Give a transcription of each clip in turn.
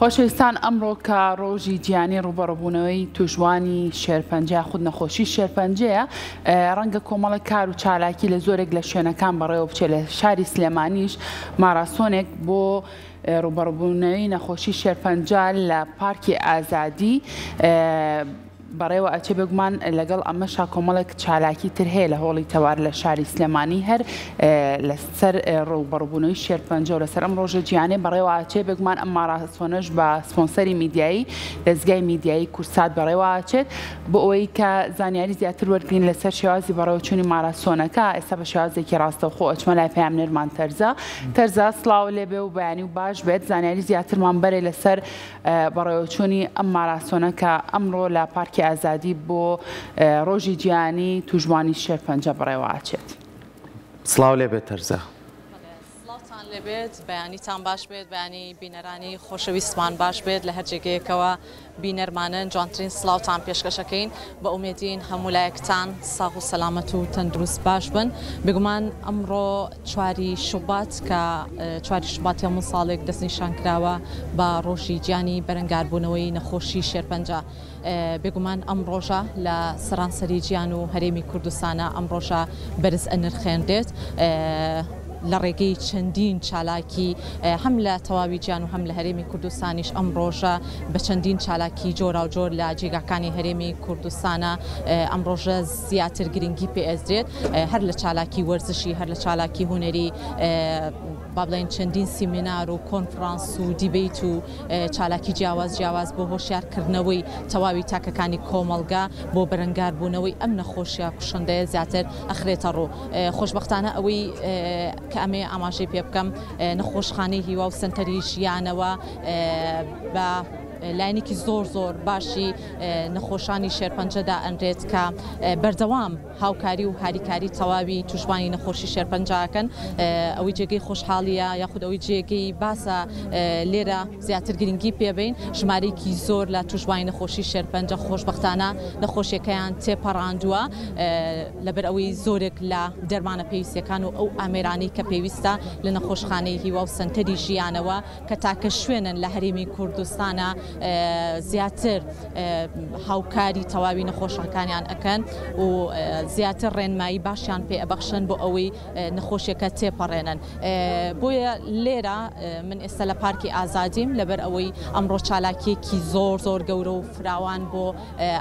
خۆشەویستان ئەمڕۆ کە ڕۆژی گیانی ڕوبەڕووبوونەوەی توشوانی شێرپەنجە خود نەخۆشی شێرپەنجەیە ڕەنگە کۆمەڵە کار و چالاکی لە زۆرێک لە شوێنەکان بەڕێوە بچێت لە شاری سلێمانیش ماراسۆنێک بۆ ڕوبەڕووبوونەوەی نەخۆشی شێرپەنجە لە پارکی ئازادی بەڕێوە ئەچێ بگومان لەگەڵ ئەمەشا کۆمەڵێک چالاکی تر هەیە لە هۆڵی تەوار لە شاری سلێمانی هەر لەسەر ڕوبەڕووبوونەوەی شێرپەنجە و لەسەر ئەم ڕۆژە گیانێ بەڕێوە ئاچێ بگومان ئەم ماراسۆنەش بە سپۆنسەری میدیایی دەستگای میدیایی کورسات بەڕێوە ئاچێت بۆ ئەوەی کە زانیاری زیاتر وەرگین لەسەر شێوازی بەڕێوەچوونی ماراسۆنەکە ئێستا بە شێوازێکی ڕاستەوخۆ ئەچمە لای پەیامنێرمان تەرزا سڵاو لێبێ و بەیانی و باش بێت زانیاری زیاترمان بەرێ لەسەر بەڕێوەچوونی ئەم ماراسۆنەکە ئەمڕۆ لە پارکی ئازادی بۆ ڕۆژی گیانی توشوانی شێرپەنجە بەڕێوە ئاچێت. سڵاو لێبێت تەرزا. سڵاوتان لێبێت بەیانیتان باش بێت بەیانی بینەرانی خۆشەویستمان باش بێت لە هەر جێگەیەکەوە بینەرمانن جوانترین سڵاوتان پێشکەشەکەین بە ئومێدین هەموو لایەکتان ساغ و سەلامەت و تەندروست باش بن بگومان ئەمڕۆ چواری شوبات کە چواری شوباتی هەموو ساڵێک دەستنیشان کراوە بە ڕۆژی گیانی بەرەنگاربوونەوەی نەخۆشی شێرپەنجە بێگومان ئەم ڕۆژە لە سەرانسەری گیان و هەرێمی کوردستانە ئەم ڕۆژە بەرز ئەنرخێندێت لە ڕێگەی چەندین چالاکی هەم لە تەواوی گیان و هەم لە هەرێمی کوردستانیش ئەم ڕۆژە بە چەندین چالاکی جۆرا و جۆر لە جێگاکانی هەرێمی کوردستانە ئەم ڕۆژە زیاتر گرنگی پێئێزرێت هەر لە چالاکی وەرزشی هەر لە چالاکی هوەری با بڵێن چەندین سیمینار و کۆنفرانس و دیبیت و چالاکی جیاواز بۆ هۆشیارکردنەوەی تەواوی تاکەکانی کۆمەڵگا بۆ بەرەنگاربوونەوەی ئەم نەخۆشیە کوشندەیە زیاتر ئەخرێتە ڕوو خۆشبەختانە ئەوەی کە ئەمێ ئاماژەی پێ بکەم نەخۆشخانەی هیوا و سنتەری ژیانەوە بە لاینێکی زۆر باشی نەخۆشانی شێرپەنجەدا ئەنرێت کە بەردەوام هاوکاری و هاریکاری تەواوی توشبانی نەخۆشی شێرپەنجەکەن ئەوەی جێگەی خۆشحاڵیە یاخود ئەوەی جێگەی باسە لێرە زیاتر گرنگی پێبین ژمارەیەکی زۆر لە توشبانی نەخۆشی شێرپەنجە خۆشبەختانە نەخۆشیەکەیان تێپەڕاندووە لەبەر ئەوەی زۆرێک لە دەرمانە پێویستیەکان و ئەو ئامێرانی کە پێویستە لە نەخۆشخانەی هیوا و سنتەری ژیانەوە کە تاکە شوێنن لە هەرێمی کوردستانە زیاتر هاوکاری تەواوی نەخۆشەکانیان ئەکەن و زیاتر ڕێنمایی باشیان پێ ئەبەخشن بۆ ئەوەی نەخۆشیەکە تێپەڕێنن بۆیە لێرە من ئێستا لە پارکی ئازادیم لەبەر ئەوەی ئەمڕۆ چالاکیەکی زۆر گەورە و فراوان بۆ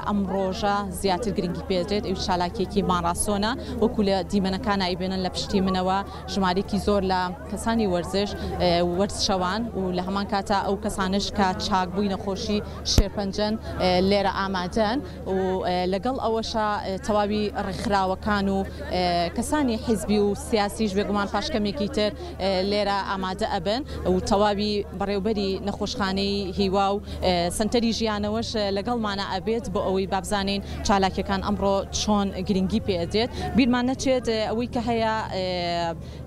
ئەم ڕۆژە زیاتر گرنگی پێدرێت ئەو چالاکیەکی ماراسۆنە وەکو لە دیمەنەکان ئایبێنن لە پشتی منەوە ژمارێکی زۆر لە کەسانی وەرزش وەرزشەوان و لە هەمان کاتە ئەو کەسانش کە چاکبووی نەخۆشی شێرپەنجەن لێرە ئامادەن و لەگەڵ ئەوەشە تەواوی ڕێکخراوەکان و کەسانی حیزبی و سیاسیش بێگومان پاشکەمێکی تر لێرە ئامادە ئەبن و تەواوی بەڕێوبەری نەخۆشخانەی هیوا و سنتەری ژیانەوەش لەگەڵمانە ئەبێت بۆ ئەوەی بابزانین چالاکیەکان ئەمڕۆ چۆن گرنگی پێدێت بیرمان نەچێت ئەوەی کە هەیە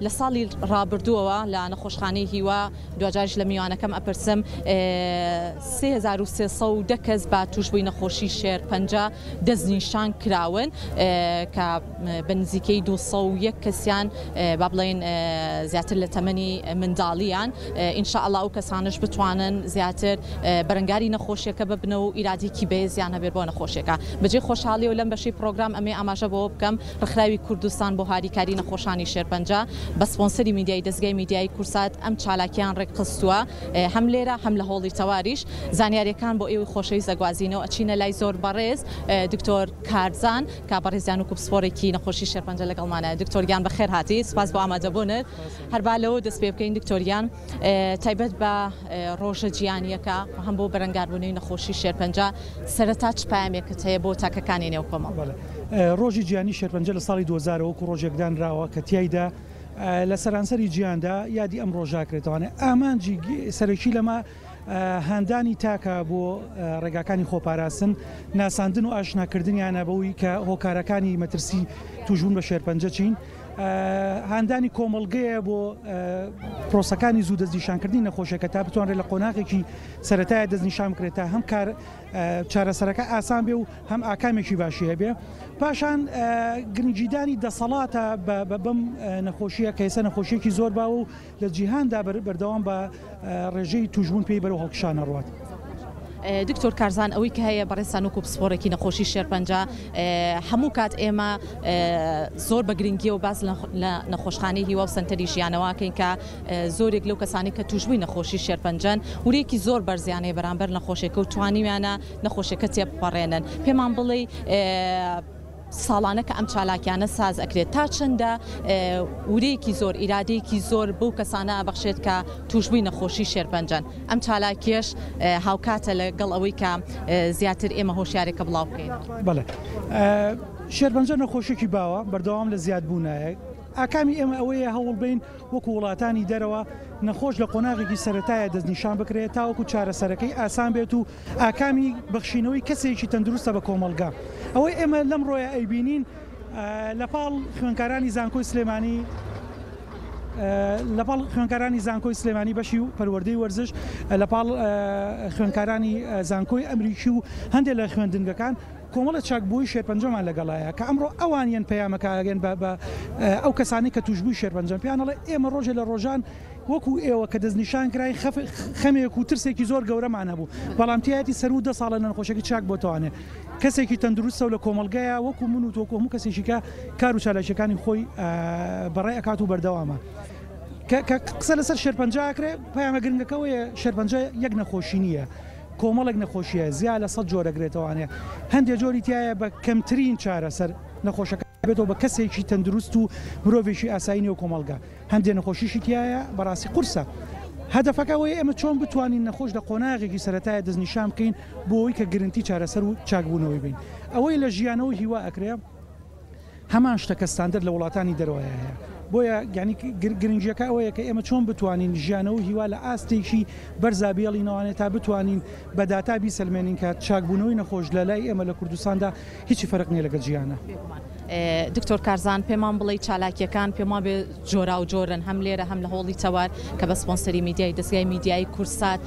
لە ساڵی ڕابردووەوە لە نەخۆشخانەی هیوا دوجارش لە میوانەکەم ئەپرسم 3310 کەس بە توشبووی نەخۆشی شێرپەنجە دەستنیشان کراون کە بە نزیکەی 201 کەسیان با بڵێن زیاتر لە تەمەنی منداڵیان ئینشاءالله ئەو کەسانش بتوانن زیاتر بەرەنگاری نەخۆشیەکە ببنە و ئیرادێکی بەهێزیان هەبێت بۆ نەخۆشیەکە بەجێ خۆشحاڵی و لەم بەشی پرۆگرام ئەمێ ئاماژە بۆ بکەم ڕێکخراوی کوردستان بۆ هاریکاری نەخۆشانی شێرپەنجە بە سپۆنسەری میدیایی دەستگای میدیایی کورسات ئەم چالاکیان ڕێکخستووە هەم لێرە هەم لە هۆڵی تەواریش زانیاریەکان بۆ ئێوەی خۆشەویست دەگوازینەوە ئەچینە لای زۆر بەڕێز دکتۆر کارزان کە بەڕێزیان و کوپسپۆرێکی نەخۆشی شێرپەنجە لەگەڵمانە دکتۆریان بەخێر هاتی سپاس بۆ ئامادەبوونت هەربا لەوە دەست پێ بکەین دکتۆریان تایبەت بە ڕۆژە گیانیەکە هەم بۆ بەرەنگاربوونەوەی نەخۆشی شێرپەنجە سەرەتا چ پامێکت هەیە بۆ تاکەکانی نێو کۆمەڵ ڕۆژی گیانی شێرپەنجە لە ساڵی 2000 وەکو ڕۆژێکدانراوە کە تیایدا لە سەرانسەری گیاندا یادی ئەم ڕۆژاکرێتوانێت ئامانجی سەرەکی لەمە هەندانی تاکە بۆ ڕێگاکانی خۆپاراستن ناساندن و ئاشناکردنیانە بەوەی کە هۆکارەکانی مەترسی توژبوون بە شێرپەنجە چین هاندانی کۆمەڵگەیە بۆ پرۆسەکانی زوو دەستنیشانکردنی نەخۆشیەکە تا بتوانرێت لە قۆناغێکی سەرەتایە دەستنیشان بکرێت تا هەم کار چارەسەرەکە ئاسان بێ و هەم ئاکامێکی باشی هەبێ. پاشان گرنگجیدانی دەسەڵاتە بەم نەخۆشیە کە ئێستا نەخۆشیێکی زۆر باوە و لە جیهاندا بەردەوام بە ڕێژەی توشبوون پێی بەرەو هەڵکشانە ڕوات. دکتۆر کارزان ئەوەی کە هەیە بەڕێستان وەکو پسپۆرێکی نەخۆشی شێرپەنجە هەموو کات ئێمە زۆر بە گرنگی و باز لە نەخۆشخانەی هیوا و سنتەری ژیانەوەکەین کە زۆرێک لەو کەسانی کە توشبووی نەخۆشی شێرپەنجەن وریەکی زۆر بەرزیانەیە بەرامبەر نەخۆشیەکە و توانیویانە نەخۆشیەکە تێبپەڕێنن. پێمان بڵێ ساڵانە کە ئەم چالاکیانە ساز ئەکرێت تا چەندە ورەیەکی زۆر ئیرادەیەکی زۆر بەو کەسانە ئەبەخشێت کە توشبووی نەخۆشی شێرپەنجەن. ئەم چالاکیش هاوکاتە لەگەڵ ئەوەی کە زیاتر ئێمە هۆشیارێکە بڵاو بکەین. بەڵێ شێرپەنجە نەخۆشیێکی باوە بەردەوام لە زیادبوونایە. ئاکامی ئێمە ئەوەیە هەوڵ بین وەکو وڵاتانی دەرەوە نەخۆش لە قۆناغێکی سەرەتایە دەستنیشان بکرێت تاوەکو چارەسەرەکەی ئاسان بێت و ئاکامی بەخشینەوەی کەسێکی تەندروستە بە کۆمەلگا. ئەوەی ئێمە لەم ڕۆیە ئەیبینین لەپاڵ خوێندکارانی زانکۆی سلێمانی لەپاڵ خوێندکارانی زانکۆی سلێمانی بەشی و پەروەردەی وەرزش لەپاڵ خوێندکارانی زانکۆی ئەمریکی و هەندێک لە خوێندنگەکان کۆمەڵە چاکبووی شێرپەنجەمان لەگەڵایە کە ئەمڕۆ ئەوانیان پەیامەکەگەن بە ئەو کەسانی کە توشبووی شێرپەنجەم پیانەڵێ ئێمە ڕۆژێ لە ڕۆژان وەکو ئێوە کە دەستنیشان کرای خەمێک و ترسێکی زۆر گەورەمان هەبوو بەڵام تایەتی سەر و 10 ساڵە نەخۆشیێکی چاک بۆتوانێت کەسێکی تەندروستە و لە کۆمەلگایە وەکو من و تۆکو هەموو کەسێکی کە کار و چالاکیەکانی خۆی بەڕێ ئەکات و بەردەوامە. قسە لەسەر شێرپەنجەکرێ پەیامە گرنگەکەوەیە شێرپەنجە یەک نەخۆشی نییە. کۆمەڵێک نەخۆشیە زیاد لە 100 جۆرەگرێتەوانێ هەندێک جۆری تایە بە کەمترین چارەسەر نەخۆشەکە بێتەوە بە کەسێکی تەندروست و مرۆڤێکی ئاسایی و کۆمەلگا هەندێک نەخۆشیشی تایە بەڕاستی قورسە. هەدەفەکەەوەی ئەمە چۆن بتوانین نەخۆش لە قۆناغێکی سەرەتایە دەستنیشان بکەین بۆ ئەوەی کە گرنگی چارەسەر و چاکبوونەوەی بین. ئەوەی لە ژیانەوە هیوا ئەکرێ هەمان شتە کە ستاندەر لە وڵاتانی دەرەوەیە هەیە. بۆیە ینی گرنگیەکە ئەوەیە کە ئێمە چۆن بتوانین ژیانەوە هیوا لە ئاستێکی بەرزابیێڵینەوانێت تا بتوانین بە داتا بیسەلمێنین کە چاکبوونەوەی نەخۆش لە لای ئێمە لە کوردستاندا هیچی فەرق نییە لەگەڵ ژیانە. دکتۆر کارزان پێمان بڵێ چالاکیەکان پێمان بێ جۆرا و جۆرن هەم لێرە هەم لە هۆڵی تەوار کە بە سپۆنسەری میدیای دەستگای میدیای کورسات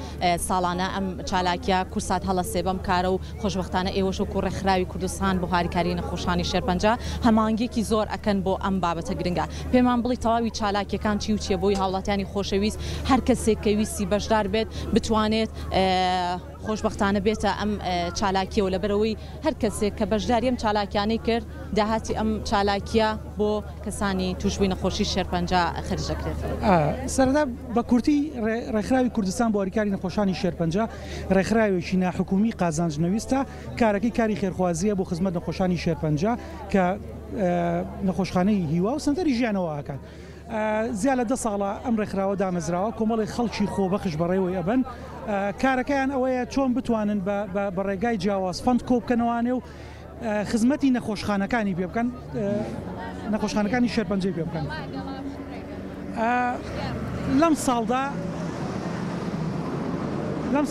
ساڵانە ئەم چالاکیە کورسات هەڵە سێبەم کارە و خۆشبەختانە ئێوەش و کوڕێکخراوی کوردستان بۆ هاریکاری نەخۆشانی شێرپەنجە هەمانگێکی زۆر ئەکەن بۆ ئەم بابەتە گرنگە. پێمان بڵێ تەواوی چالاکیەکان چی و چیە بۆی هاوڵاتیانی خۆشەویست هەر کەسێک کە ویستی بەشدار بێت بتوانێت خۆشبەختانە بێتە ئەم چالاکیە و لەبەرەوەی هەر کەسێک کە بەشداری ئەم چالاکیانەی کرد داهاتی ئەم چالاکیە بۆ کەسانی توشبووی نەخۆشی شێرپەنجە خەرجەکرێت. سەرەتا بە کورتی ڕێکخراوی کوردستان بۆ هاریکاری نەخۆشانی شێرپەنجە ڕێکخراوێکی ناحکومی قازانجنەویستە کارەکەی کاری خێرخوازیە بۆ خزمەت نەخۆشانی شێرپەنجە کە نەخۆشخانەی هیوا و سنتەری ژیانەوە ئاکات. زیاد لە 10 ساڵە ئەم ڕێکخراوە دامەزراوە کۆمەڵی خەڵکی خۆبەخش بەڕێوەی ئەبن کارەکەیان ئەوەیە چۆن بتوانن بە ڕێگای جیاواز فەند کۆبکەنەوانێ و خزمەتی نەخۆشخانەکانی پێ بکەن نەخۆشخانەکانی شێرپەنجەی پێ بکەن. لەم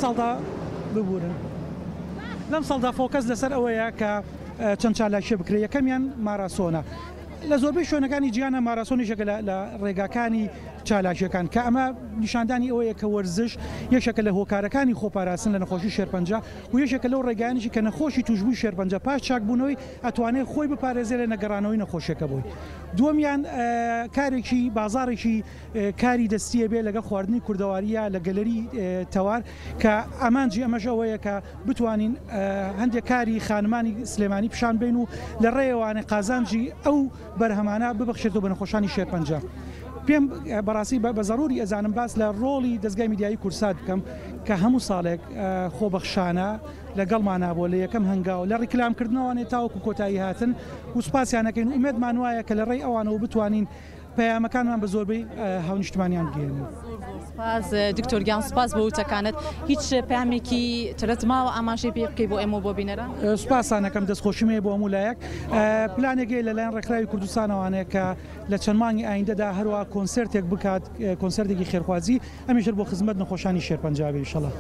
ساڵدا ببورن لەم ساڵدا فۆکەس لەسەر ئەوەیە کە چەند چالاکیە بکرێت. یەکەمیان ماراسۆنە لە زۆربەی شوێنەکانی جیانە ماراسۆنیشەکە لە ڕێگاکانی چالاکیەکان کە ئەمە نیشاندانی ئەوەیە کە وەرزش یەکێکە لە هۆکارەکانی خۆپاراستن لە نەخۆشی شێرپەنجە و یەکێکە لەو ڕێگایانیشی کە نەخۆشی توشبووی شێرپەنجە پاش چاکبوونەوەی ئەتوانێت خۆی بپارێزێت لە نەگەڕانەوەی نەخۆشیەکە بووی. دووەمیان کارێکی بازارێکی کاری دەستیە بێ لەگەڵ خواردنی کوردەواریە لە گەلەری تەوار کە ئامانجی ئەمەش ئەوەیە کە بتوانین هەندێک کاری خانمانی سلێمانی پیشان بین و لە ڕێوانە قازانجی ئەو بەرهەمانە ببەخشێتەوە بە نەخۆشانی شێرپەنجە. پێم بەڕاستی بە ضروری ئەزانم باس لە ڕۆڵی دەستگای میدیایی کورسات بکەم کە هەموو ساڵێک خۆبەخشانە لەگەڵمانە بۆ لە یەکەم هەنگاو لە ڕیکلامکردنەوەوانێ تاوەکو کۆتایی هاتن و سوپاسیانەکەین ئومێدمان وایە کە لە ڕێی ئەوانەوە بتوانین پەیامەکانمان بە زۆربەی هاونیشتمانیان بگێنین. سپاس دکتۆر گیان سپاس بۆ وتەکانت هیچ پامێکی ترت ماوە ئاماژەی پێ بکەی بۆ ئێمە بۆ بینەران؟ سوپاسانەکەم دەستخۆشیمێ بۆ هەموو لایەک پلانێکی لەلایەن ڕێکخراوی کوردستانەوانەیە کە لە چەند مانگی ئایندەدا هەروە کۆنسەرتێک بکات کۆنسەرتێکی خێرخوازی ئەمیشر بۆ خزمەت نەخۆشانی شێرپەنجە بێ ئینشەڵڵا.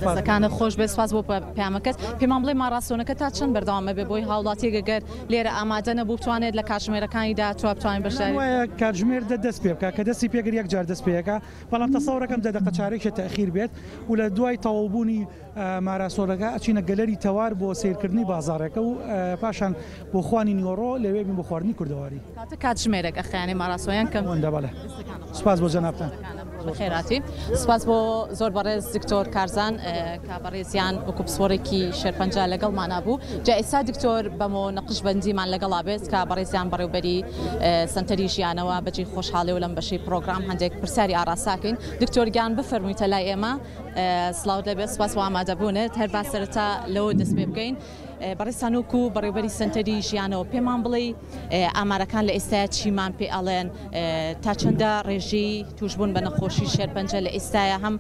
دەستەکانت خۆش بێ سواز بۆ پامەکەت پێمان بڵێ ماراسۆنەکە تا چەند بەردەوامە بێ بۆی هاوڵاتی گەگەر لێرە ئامادە نەبوو بتوانێت لە کاتژمێرەکانیدا بتوانین بەشداری کاتژمێر دەست پێ بکە کە دەستی پێگر یەک جار دەست پێەکە بەڵام تەسەورەکەم دەدەقە چارێکە تەخیر بێت و لە دوای تەواوبوونی ماراسۆنەکە ئەچینە گەلەری تەوار بۆ سیرکردنی بازارێکە و پاشان بۆ خوانی نیۆڕۆ لەوێ بین بۆ خواردنی کوردەواری کاتژمێرێک ئەخیانی ماراسۆیان کەم وەندەبەڵێ سپاس بۆ جەنابتان خێراتی سپاس بۆ زۆر بەڕێز دکتۆر کارزان کە بەڕێزیان وەکو پسپۆرێکی شێرپەنجە لەگەڵمانە بوو جا ئێستا دکتۆر بەمۆ نەقشبەندیمان لەگەڵا بێت کە بەڕێزیان بەڕێوبەری سنتەری ژیانەوە بەجێ خۆشحاڵێ و لەم بەشی پرۆگرام هەندێک پرسیاری ئاراساکەین دکتۆرگیان بفەرموویتە لای ئێمە سڵاو دەبێت سپاس بۆ ئامادەبوونت هەر با سەرەتا لەوە دەست پێ بکەین بەڕێستانوک و بەڕێوبەری سنتەری ژیانەوە پێمان بڵێ ئامارەکان لە ئێستاە چیمان پێ ئەڵێن تا چەندە ڕێژەی توشبوون بە نەخۆشی شێرپەنجە لە ئێستاە هەم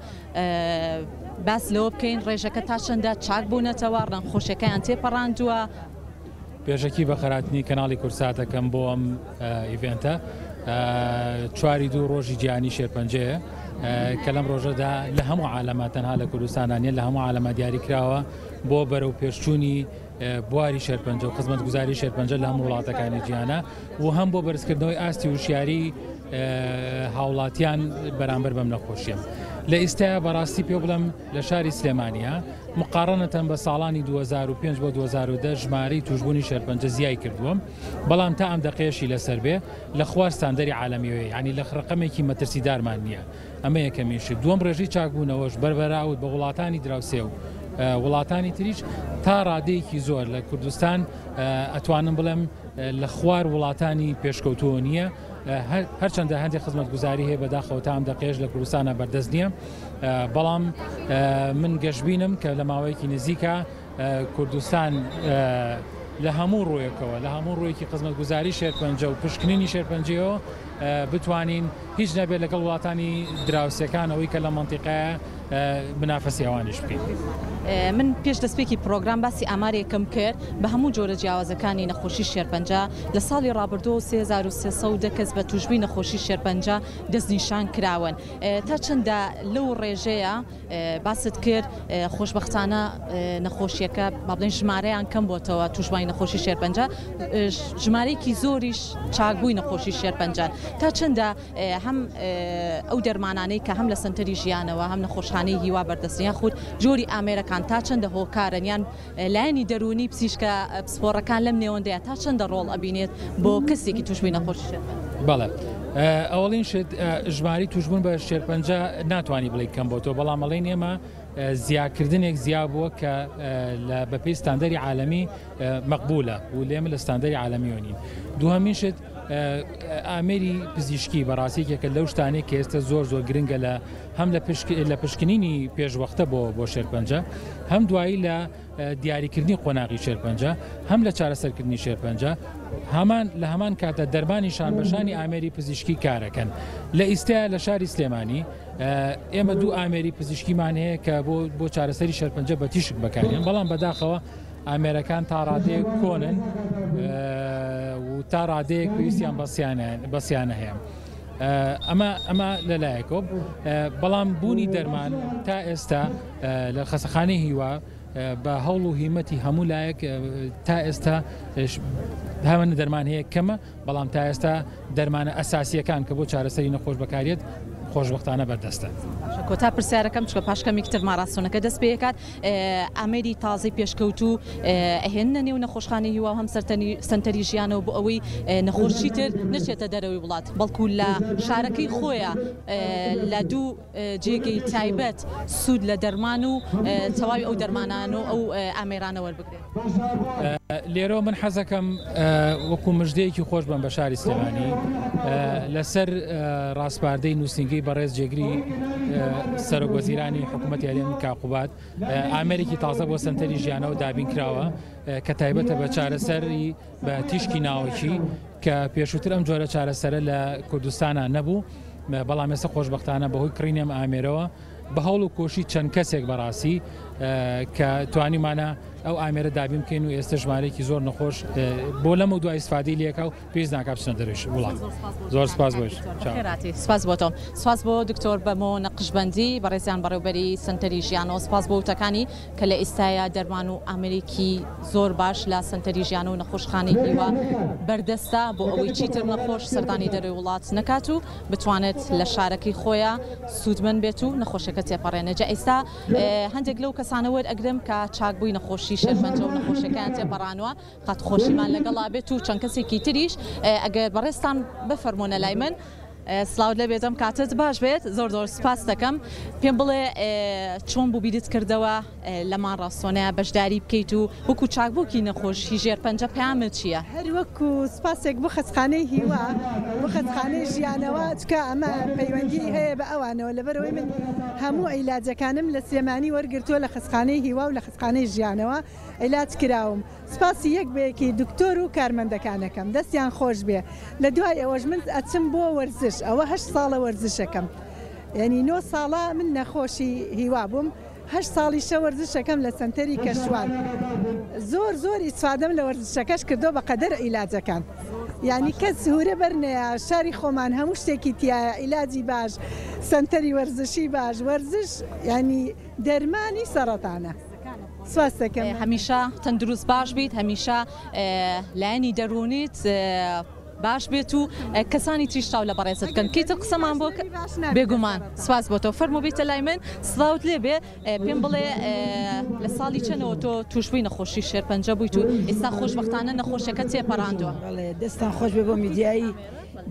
باس لەوە بکەین ڕێژەکە تا چەندە چاک بوونەتەوە ڕەنخۆشیەکەیان تێپەڕاندووە پێشەکی بە خەراتنی کەناڵی کورساتەکەم بۆ ئەم ئیڤێنتە 4 ڕۆژی گیانی شێرپەنجەیە کە لەم ڕۆژەدا لە هەموو عالەمە تەنها لە کوردستانانیە لە هەموو عالەمە دیاریکراوە بۆ بەرەو پێشچوونی بواری شێرپەنجە و خزمەتگوزاری شێرپەنجە لە هەموو وڵاتەکانی جیهانە و هەم بۆ بەرزکردنەوەی ئاستی وشیاری هاوڵاتیان بەرامبەر بەم نەخۆشیە لە ئێستاە بەڕاستی پێ بڵم لە شاری سلێمانیە مقارنەتەن بە ساڵانی 2005 بۆ 2010 ژمارەی توشبوونی شێرپەنجە زیای کردووە بەڵام تا ئەم دەقێشی لەسەر بێ لە خوار ستاندەری عالەمیەوەی ینی لە ڕقەمێکی مەترسیدارمان نییە ئەمە یەکەمیش دووەم ڕێژەی چاکبوونەوەش بەربەراوت بە وڵاتانی دراوسێ و وڵاتانی تریش تا ڕادەیەکی زۆر لە کوردستان ئەتوانم بڵێم لە خوار وڵاتانی پێشکەوتووە نییە هەرچەندە هەندێک خزمەتگوزاری هەیە بەداخەوە تا ئەم دەقێژ لە کوردستانە بەردەست نییە بەڵام من گەشتبینم کە لە ماوەیەکی نزیکە کوردستان لە هەموو ڕۆیەکەوە لە هەموو ڕۆیەکی خزمەتگوزاری شێرپەنجە و پشکنینی شێرپەنجەوە بتوانین هیچ نەبێت لەگەڵ وڵاتانی دراوسەکانەوەی کە لە مەنتیقەیە بنافەسیاوانیش بکەین. من پێش دەستپێکی پرۆگرام باسی ئامارێکم کرد بە هەموو جۆرە جیاوازەکانی نەخۆشی شێرپەنجە لە ساڵی ڕابردووە 3300 کەس بە توشبووی نەخۆشی شێرپەنجە دەستنیشان کراون تا چەندە لەو ڕێژەیە باست کرد خۆشبەختانە نەخۆشیەکە با بڵێن ژمارەیان کەم بۆتەوە توشبووی نەخۆشی شێرپەنجە ژمارەیەکی زۆریش چاکبووی نەخۆشی شێرپەنجە تا چەندە هەم ئەو دەرمانانەی کە هەم لە سنتەری ژیانەوە هەم نەخۆشخانەی هیوا بەردەستنیان خود جۆری ئامێرەکان تا چەندە هۆکارن یان لایەنی دەرونی پزیشکە پسپۆڕەکان لەم نێوەندەیە تا چەندە ڕۆڵ ئەبینێت بۆ کەسێکی توشبووی نەخۆشی شێرپەنجە بەڵێ ئەوڵین شت ژماری توشبوون بە شێرپەنجە ناتوانانی بڵێ کەم بۆ تۆ بەڵام ئەڵێن ئێمە زیادکردنێک زیاد بووە کە بەپێی ستاندەری عالەمی مەقبولە و لێمە لە ستاندەری عالەمیەوە نین دووهەمین شت ئامێری پزیشکی بەڕاستیێکە لەو شتانێک کە ئێستا زۆر گرنگە لە هەم لە پشکنینی پێشوەختە بۆ شێرپەنجە هەم دوایی لە دیاریکردنی قۆناغی شێرپەنجە هەم لە چارەسەرکردنی شێرپەنجە لە هەمان کاتە دەربانی شانبەشانی ئامێری پزیشکی کارەکەن لە ئیستاە لە شاری سلێمانی ئێمە دوو ئامێری پزیشکیمان هەیە کە بۆ چارەسەری شێرپەنجە بە تیشک بەکارێن بەڵام بەداخەوە ئامێرەکان تا ڕادەیەک کۆنن و تا ڕادەیەک پێویستیان بەسییانە هەیە ئەمە لەلایەکۆ بەڵام بوونی دەرمان تا ئێستا لە خەسەخانەی هیوا بە هەوڵ و هیمەتی هەموو لایەک تا ئێستا هەمە دەرمان هەیە کەمە بەڵام تا ئێستا دەرمانە ئەساسیەکان کە بۆ چارەسەری نەخۆش بەکارێت خۆشبەختانە بەردەستە. کۆتا پرسیارەکەم چکە پاشکەمی کتر ماراسۆنەکە دەست پێکات ئامێری تازەی پێشکەوتو ئەهێنە نێو نەخۆشخانەی هیوا هەم سنتەری ژیانەوە بۆ ئەوەی نەخۆشی تر نچێتە دەرەوەی وڵات بەڵکو لە شارەکەی خۆیە لە دوو جێگەی تایبەت سوود لە دەرمان و تەواوی ئەو دەرمانان و ئەو ئامێرانە وەربگرێت. لێرەوە من حەزەکەم وەکو مژدەیەکی خۆش بم بە شاری سلێمانی لەسەر ڕاستپاردەی نووسنگی بەڕێز جێگری سەرۆکوەزیرانی حکوومەتی هەرێمی کاقوبات ئامێرێکی تازە بۆ سنتەری ژیانەوە دابین کراوە کە تایبەتە بە چارەسەری بە تیشکی ناوەکی کە پێشووتر ئەم جۆرە چارەسەرە لە کوردستانە نەبوو بەڵام ئێستا خۆشبەختانە بەهۆی کڕینێم ئامێرەوە بە هەوڵ و کۆشی چەند کەسێک بەڕاستی کە توانیمانە ئەو ئامێرە دابین بکەین و ئێستا ژمارەیەکی زۆر نەخۆش بۆ لەمە دوای ئیسفادەی لێکا و پێویست ناکا بچنە دەروێش وڵات. زۆر سپاس بۆش. سپاس بۆ تۆم. سپاس بۆ دکتۆر بەمۆ نەقشبەندی بەڕێزیان بەڕێوەبەری سنتەری ژیانەوە. سپاس بۆ وتەکانی کە لە ئێستایا دەرمان و ئەمریکی زۆر باش لە سنتەری ژیانە و نەخۆشخانەی هیوا بەردەستە بۆ ئەوەی چیتر نەخۆش سەردانی دەروی وڵات نەکات و بتوانێت لە شارەکەی خۆیان سوودمەند بێت و نەخۆشەکە تێپەڕێنە. جا ئێستا هەندێک لەو کەسانە وەرئەگرم کە چاکبووی نەخۆشی شێرپەنجە و نەخۆشیەکان تێپەڕانوە خەتخۆشیمان لەگەڵا بێت و چەند کەسێکی تریش ئەگەر بەڕێستان بفەرمونە لای من. سلااوت لە بێتم کاتت باش بێت زۆر زۆر سپاس دەکەم پێم بڵێ چۆن بوو بیرت کردەوە لەمان ڕاستۆنەیە بەشداری بکەیت و وەکو چاکبووکی نەخۆشی ژێرپەنجە پەیامت چییە؟ هەر وەکو سپاسێک بۆ خەستخانەی هیوا بۆ خەستخانەی ژیانەوە چکە ئەمە پەیوەندی هەیە بە ئەوانەوە لەبەرەوەی من هەموو عیلاجەکانم لە سلێمانی وەرگرتووە لە خەستخانەی هیوا و لە خەستخانەی ژیانەوە عیلاج کراوم. سپاسی یەک بەیەکی دکتۆر و کارمەندەکانەکەم دەستیان خۆش بێ. لە دوای ئەوەش من ئەچم بۆ وەرزش ئەوە 8 ساڵە وەرزشەکەم یعنی 9 ساڵە من نەخۆشی هیوا بووم 8 ساڵی شە وەرزشەکەم لە سنتەری کەشوان زۆر ئیسفادەم لە وەرزشەکەش کردو بە قەدەر عیلاجەکان یعنی کەس هورە بەرنەیە شاری خۆمان هەموو شتێکی تایە عیلاجی باش سنتەری وەرزشی باش وەرزش ینی دەرمانی سەرەتانە. سپاس دەکەم. هەمیشە تەندروست باش بیت هەمیشە لایەنی دەروونیت باش بێت و کەسانی تریشتاو لە بەڕێزت بکەن کەیتە قسەمان بۆ بێگومان. سپاس بۆ تۆ فەرموو بیتە لای من سڵاوت لێ بێ پێم بڵێ لە ساڵی چەندەوە تۆ تووشبووی نەخۆشی شێرپەنجە بوویت و ئێستا خۆشبەختانە نەخۆشیەکە تێپەڕاندووە. دەستان خۆش بێ بۆ میدیایی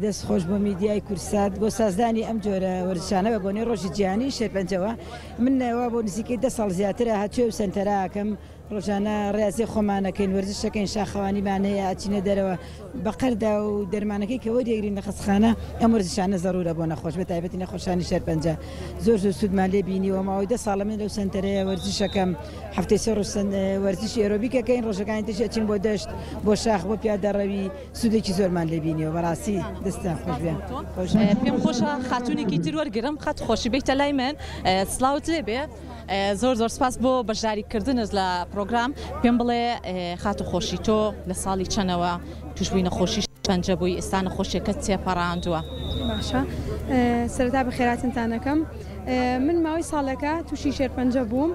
دەست خۆش بۆ میدیای کورسات بۆ سازدانی ئەم جۆرە وەرزشانە بە بۆنەی ڕۆژی جیهانی شێرپەنجەوە منەوە بۆ نزیکەی 10 ساڵ زیاترە هاتووە و سنتەراکەم ڕۆژانە ڕێزی خۆمانەکەین وەرزشەکەین شاخەوانیمان هەیە ئاچینە دەرەوە بەقەردا و دەرمانەکەی کە وەریەگرین لە خەستخانە ئەم وەرزشانە زەرورە بۆ نەخۆش بە تایبەتی نەخۆشانی شێرپەنجە زۆر سوودمان لێ بینیوە ماوەی 10 ساڵە من لەو سنتەرەیە وەرزشەکەم هەفتەی 3 ڕۆژ وەرزشی ئێرۆبیکەکەین ڕۆژەکانی ترش ئەچین بۆ دەشت بۆ شاخ بۆ پیادەڕەوی سوودێکی زۆرمان لێ بینیوە بەڕاستی دەستان خۆش بێ. پێم خۆشە خاتونێکی تر وەرگرم خەت خۆشی بیتە لای من سڵاوت لێ بێ زۆر سپاس بۆ بەشداریکردنت لە پرۆگرام پێم بڵێ خات و خۆشی تۆ لە ساڵی چەندەوە توشبووی نەخۆشی شێرپەنجە بووی ئێستا نەخۆشیەکەت تێپەڕاندووە؟ باشە سەرەتا بەخێراتتانەکەم من ماوەی ساڵەکە تووشی شێرپەنجە بووم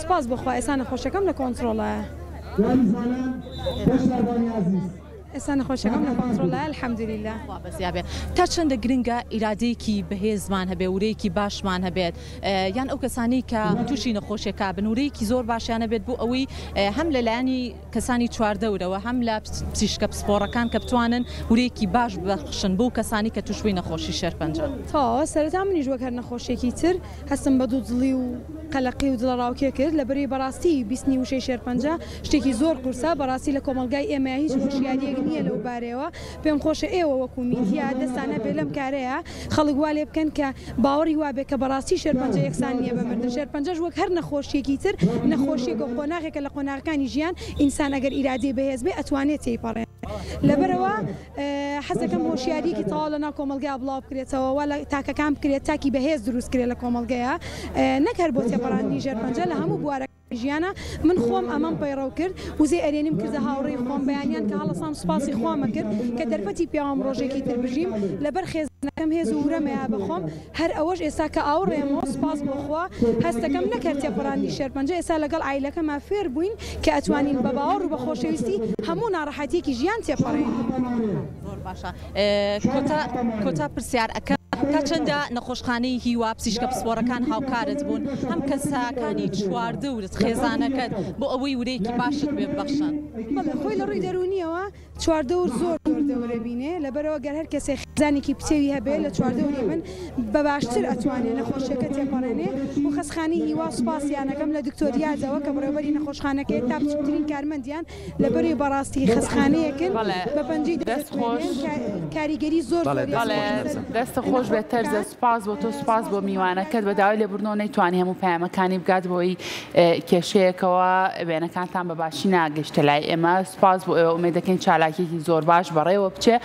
سپاس بۆخوا ئێستا نەخۆشیەکەم لە کۆنتڕۆڵایە ئێستا نەخۆشیەکەم لە کۆنتڕۆڵایە الحەمدولیلا. بەزیابێ تا چەندە گرنگە ئیرادەیەکی بەهێزمان هەبێ ورەیەکی باشمان هەبێت یان ئەو کەسانی کە تووشی نەخۆشیەکە بنورەیەکی زۆر باشیانە بێت بۆ ئەوەی هەم لەلایەنی کەسانی چواردەورەوە هەم لە پزیشکە پسپۆڕەکان کە بتوانن ورەیەکی باش بەخشن بۆ کەسانی کە تووشبووی نەخۆشی شێرپەنجە. تا سەرەتا منیش وەک هەر نەخۆشیێکی تر هەستم بە دووجڵی و قەلەقی و دڵەڕاوکێ کرد لەبەری بەڕاستی بیستنی وشەی شێرپەنجە شتێکی زۆر قورسە بەڕاستی لە کۆمەلگای ئێمە هیچ هۆشیاریەک نییە لەو بارەوە پێم خۆشە ئێوە وەکو میدیا دەستانە بێ لەم کارەیە خەڵک وا لێ بکەن کە باوەڕی وا بێت کە بەڕاستی شێرپەنجە یەکسان نییە بە مردن شێرپەنجەش وەک هەر نەخۆشیێکی تر نەخۆشیێکە قۆناغێکە لە قۆناغەکانی ژیان ئینسان ئەگەر ئیرادەی بەهێز بێ ئەتوانێت تێیپەڕێن لەبەرەوە حەزەکەم هۆشیاریەکی تەواو لەناو کۆمەلگای بڵاو بکرێتەوە وە لە تاکەکان بکرێت تاکی بەهێز دروست کرێت لە کۆمەلگەیە نەک هەر بۆ تێپەڕاندنی شێرپەنجە لە هەموو بوارە ژیانە من خۆم ئەمەم پەیڕەو کرد وزێ ئەرێنیم کردە هاوڕێی خۆم بەیانیان کە هەڵەسام سوپاسی خۆمە کرد کە دەرفەتی پیاوەم ڕۆژێکی تر بژیم لەبەر خێزانەکەم هێز و ورەمەیە بەخۆم هەر ئەوەش ئێستا کە ئاوڕێمەوە سوپاس بۆخوا هەستەکەم نەکرد تێپەڕاندنی شێرپەنجە ئێستا لەگەڵ عیلەکەمە فێر بووین کە ئەتوانین بە باوەڕ و بە خۆشەویستی هەموو ناڕەحەتیەکی ژیان تێپەڕێن. زۆر باشە کۆتا پرسیار ئەەکە تا چەندە نەخۆشخانەی هیوا پزیشکە پسپۆڕەکان هاوکارت بوون هەم کەسەکانی چواردەورت خێزانەکەت بۆ ئەوەی ورەیەکی باشت بێ ببەخشن؟ خۆی لە ڕووی دەرونیەوە چواردەور زۆر دەورە بینێ لەبەرەوە گەر هەر کەسێک خێزانێکی پسێوی هەبێ لە چواردەوری من بە باشتر ئەتوانێت نەخۆشیەکە تێپەڕێنێ و خەسخانی هیوا سوپاسیانەکەم لە دکتۆریادەوە کە بەڕێوەبەری نەخۆشخانەکەی تا بچووترین کارمەندیان لەبەری بەڕاستی خەسخانەیەکن بە پەنجەی کاریگەری زۆر دەستە خۆش بێت تەرزە سپاس بۆ تۆ سپاس بۆ میوانەکەت بەداوای لێبوردنەوە نەیتوانی هەموو پەیامەکانی بگات بۆی کێشەیەکەوە وێنەکانتان بە باشی ناگەشتە لای ئێمە سپاس بۆ ئێوە ئومێدەکەین چالاکیێکی زۆر باش بەڕێوە بچێ